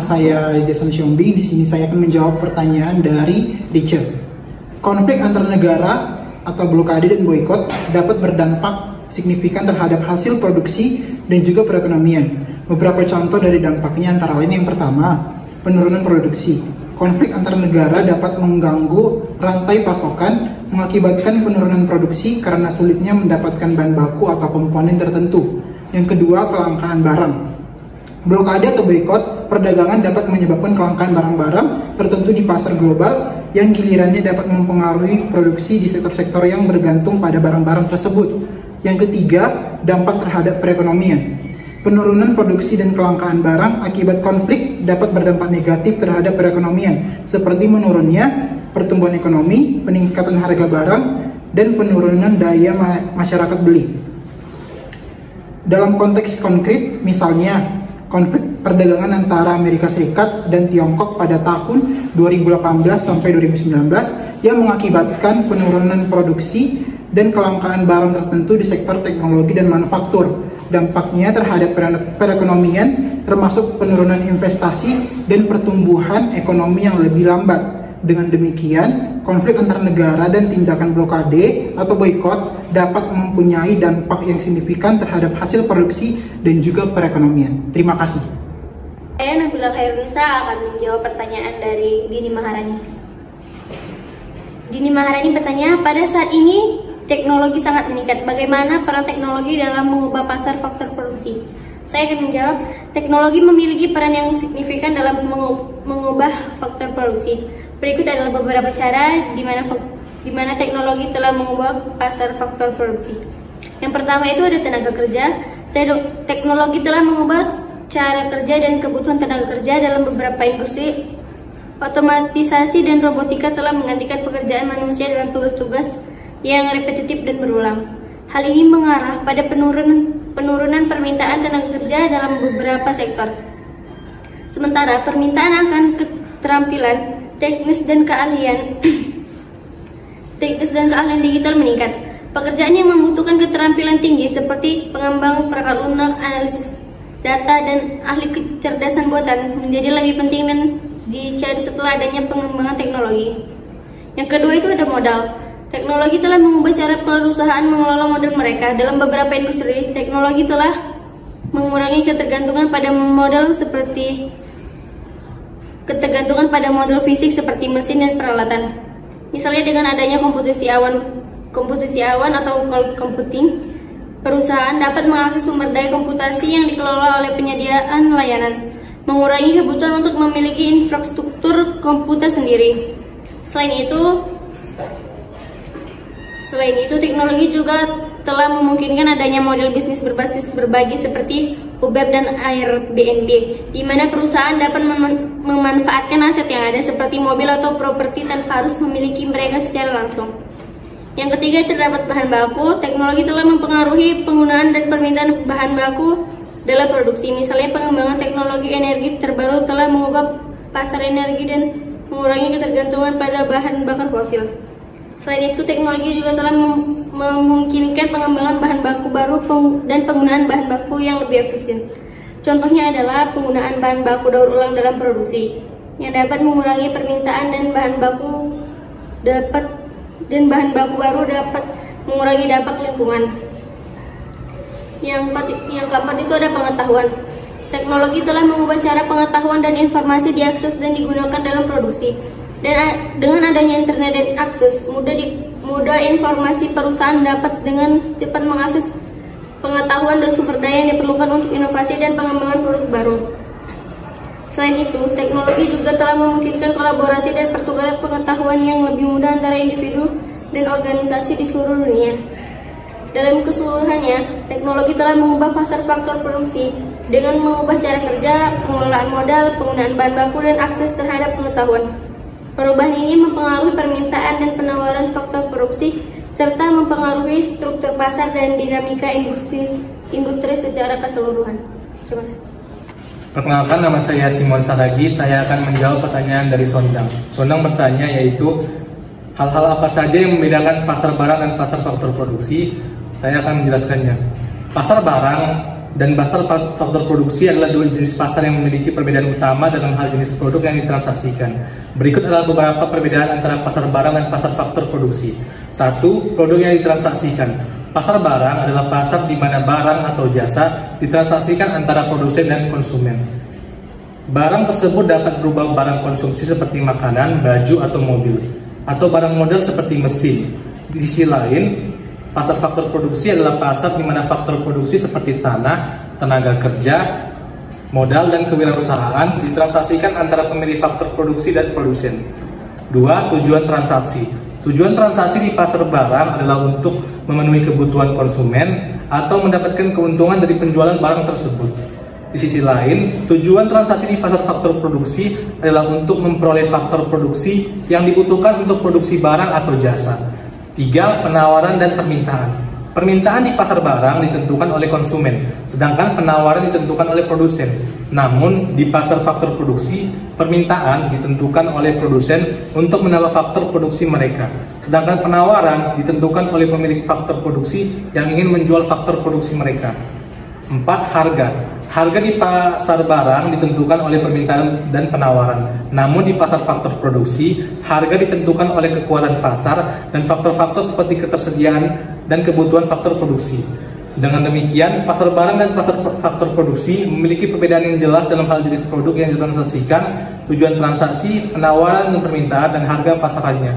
saya Jason Siombing. Di sini saya akan menjawab pertanyaan dari Richard. Konflik antar negara atau blokade dan boikot dapat berdampak signifikan terhadap hasil produksi dan juga perekonomian. Beberapa contoh dari dampaknya antara lain yang pertama, penurunan produksi. Konflik antar negara dapat mengganggu rantai pasokan, mengakibatkan penurunan produksi karena sulitnya mendapatkan bahan baku atau komponen tertentu. Yang kedua, kelangkaan barang. Blokade atau boikot perdagangan dapat menyebabkan kelangkaan barang-barang tertentu di pasar global yang gilirannya dapat mempengaruhi produksi di sektor-sektor yang bergantung pada barang-barang tersebut. Yang ketiga, dampak terhadap perekonomian. Penurunan produksi dan kelangkaan barang akibat konflik dapat berdampak negatif terhadap perekonomian, seperti menurunnya pertumbuhan ekonomi, peningkatan harga barang, dan penurunan daya masyarakat beli. Dalam konteks konkret, misalnya konflik perdagangan antara Amerika Serikat dan Tiongkok pada tahun 2018 sampai 2019 yang mengakibatkan penurunan produksi dan kelangkaan barang tertentu di sektor teknologi dan manufaktur. Dampaknya terhadap perekonomian termasuk penurunan investasi dan pertumbuhan ekonomi yang lebih lambat. Dengan demikian, konflik antar negara dan tindakan blokade atau boikot dapat mempunyai dampak yang signifikan terhadap hasil produksi dan juga perekonomian. Terima kasih. Saya Nabila Khairunisa akan menjawab pertanyaan dari Dini Maharani. Dini Maharani bertanya, pada saat ini teknologi sangat meningkat. Bagaimana peran teknologi dalam mengubah pasar faktor produksi? Saya akan menjawab, teknologi memiliki peran yang signifikan dalam mengubah faktor produksi. Berikut adalah beberapa cara di mana teknologi telah mengubah pasar faktor produksi. Yang pertama itu ada tenaga kerja. Teknologi telah mengubah cara kerja dan kebutuhan tenaga kerja dalam beberapa industri. Otomatisasi dan robotika telah menggantikan pekerjaan manusia dalam tugas-tugas yang repetitif dan berulang. Hal ini mengarah pada penurunan permintaan tenaga kerja dalam beberapa sektor. Sementara permintaan akan keterampilan teknis dan keahlian digital meningkat. Pekerjaan yang membutuhkan keterampilan tinggi seperti pengembang perangkat lunak, analisis data, dan ahli kecerdasan buatan menjadi lebih penting dan dicari setelah adanya pengembangan teknologi. Yang kedua itu ada modal. Teknologi telah mengubah cara perusahaan mengelola modal mereka. Dalam beberapa industri, teknologi telah mengurangi ketergantungan pada modal fisik seperti mesin dan peralatan. Misalnya dengan adanya komputasi awan atau cloud computing, perusahaan dapat mengakses sumber daya komputasi yang dikelola oleh penyediaan layanan, mengurangi kebutuhan untuk memiliki infrastruktur komputer sendiri. Selain itu, teknologi juga telah memungkinkan adanya model bisnis berbasis berbagi seperti Uber dan Airbnb, di mana perusahaan dapat memanfaatkan aset yang ada seperti mobil atau properti tanpa harus memiliki mereka secara langsung. Yang ketiga, terdapat bahan baku. Teknologi telah mempengaruhi penggunaan dan permintaan bahan baku dalam produksi. Misalnya, pengembangan teknologi energi terbaru telah mengubah pasar energi dan mengurangi ketergantungan pada bahan bakar fosil. Selain itu, teknologi juga telah memungkinkan pengembangan bahan baku baru dan penggunaan bahan baku yang lebih efisien. Contohnya adalah penggunaan bahan baku daur ulang dalam produksi, yang dapat mengurangi permintaan dan bahan baku baru dapat mengurangi dampak lingkungan. Yang keempat itu ada pengetahuan. Teknologi telah mengubah cara pengetahuan dan informasi diakses dan digunakan dalam produksi. Dan dengan adanya internet dan akses mudah informasi, perusahaan dapat dengan cepat mengakses pengetahuan dan sumber daya yang diperlukan untuk inovasi dan pengembangan produk baru. Selain itu, teknologi juga telah memungkinkan kolaborasi dan pertukaran pengetahuan yang lebih mudah antara individu dan organisasi di seluruh dunia. Dalam keseluruhannya, teknologi telah mengubah pasar faktor produksi dengan mengubah cara kerja, pengelolaan modal, penggunaan bahan baku, dan akses terhadap pengetahuan. Perubahan ini mempengaruhi permintaan dan penawaran faktor produksi, serta mempengaruhi struktur pasar dan dinamika industri secara keseluruhan. Terima kasih. Perkenalkan, nama saya Simon Saragi. Saya akan menjawab pertanyaan dari Sondang. Sondang bertanya yaitu hal-hal apa saja yang membedakan pasar barang dan pasar faktor produksi. Saya akan menjelaskannya. Pasar barang dan pasar faktor produksi adalah dua jenis pasar yang memiliki perbedaan utama dalam hal jenis produk yang ditransaksikan. Berikut adalah beberapa perbedaan antara pasar barang dan pasar faktor produksi. 1. Produk yang ditransaksikan. Pasar barang adalah pasar di mana barang atau jasa ditransaksikan antara produsen dan konsumen. Barang tersebut dapat berupa barang konsumsi seperti makanan, baju, atau mobil, atau barang modal seperti mesin. Di sisi lain, pasar faktor produksi adalah pasar di mana faktor produksi seperti tanah, tenaga kerja, modal, dan kewirausahaan ditransaksikan antara pemilik faktor produksi dan produsen. 2. Tujuan transaksi. Tujuan transaksi di pasar barang adalah untuk memenuhi kebutuhan konsumen atau mendapatkan keuntungan dari penjualan barang tersebut. Di sisi lain, tujuan transaksi di pasar faktor produksi adalah untuk memperoleh faktor produksi yang dibutuhkan untuk produksi barang atau jasa. 3. Penawaran dan permintaan. Permintaan di pasar barang ditentukan oleh konsumen, sedangkan penawaran ditentukan oleh produsen. Namun, di pasar faktor produksi, permintaan ditentukan oleh produsen untuk menambah faktor produksi mereka, sedangkan penawaran ditentukan oleh pemilik faktor produksi yang ingin menjual faktor produksi mereka. 4. Harga. Harga di pasar barang ditentukan oleh permintaan dan penawaran. Namun di pasar faktor produksi, harga ditentukan oleh kekuatan pasar dan faktor-faktor seperti ketersediaan dan kebutuhan faktor produksi. Dengan demikian, pasar barang dan pasar faktor produksi memiliki perbedaan yang jelas dalam hal jenis produk yang ditransaksikan, tujuan transaksi, penawaran dan permintaan, dan harga pasarannya.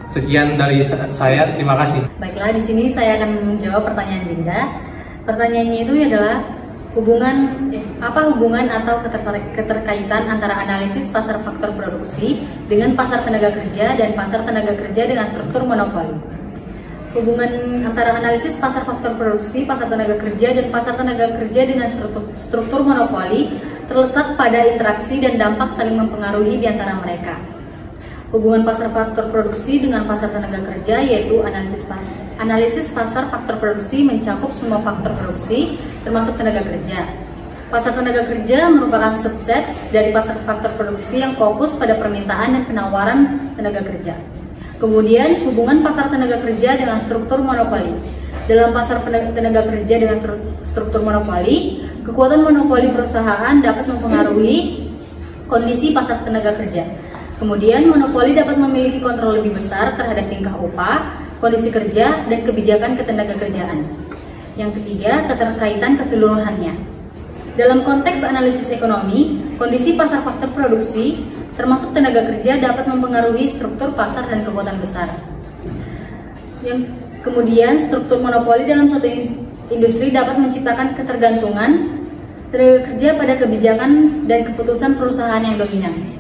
Sekian dari saya, terima kasih. Baiklah, di sini saya akan menjawab pertanyaan Dinda. Pertanyaannya itu adalah apa hubungan atau keterkaitan antara analisis pasar faktor produksi dengan pasar tenaga kerja dan pasar tenaga kerja dengan struktur monopoli. Hubungan antara analisis pasar faktor produksi, pasar tenaga kerja, dan pasar tenaga kerja dengan struktur monopoli terletak pada interaksi dan dampak saling mempengaruhi di antara mereka. Hubungan pasar faktor produksi dengan pasar tenaga kerja yaitu analisis pasar faktor produksi mencakup semua faktor produksi termasuk tenaga kerja. Pasar tenaga kerja merupakan subset dari pasar faktor produksi yang fokus pada permintaan dan penawaran tenaga kerja. Kemudian hubungan pasar tenaga kerja dengan struktur monopoli. Dalam pasar tenaga kerja dengan struktur monopoli, kekuatan monopoli perusahaan dapat mempengaruhi kondisi pasar tenaga kerja. Kemudian monopoli dapat memiliki kontrol lebih besar terhadap tingkah upah, kondisi kerja, dan kebijakan ketenagakerjaan. Yang ketiga, keterkaitan keseluruhannya. Dalam konteks analisis ekonomi, kondisi pasar faktor produksi, termasuk tenaga kerja, dapat mempengaruhi struktur pasar dan kekuatan besar. Yang kemudian, struktur monopoli dalam suatu industri dapat menciptakan ketergantungan tenaga kerja pada kebijakan dan keputusan perusahaan yang dominan.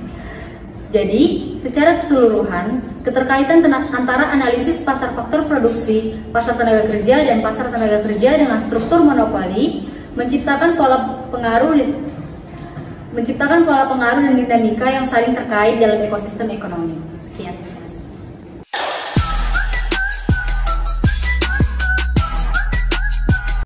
Jadi, secara keseluruhan, keterkaitan antara analisis pasar faktor produksi, pasar tenaga kerja, dan pasar tenaga kerja dengan struktur monopoli menciptakan pola pengaruh dan dinamika yang saling terkait dalam ekosistem ekonomi. Sekian.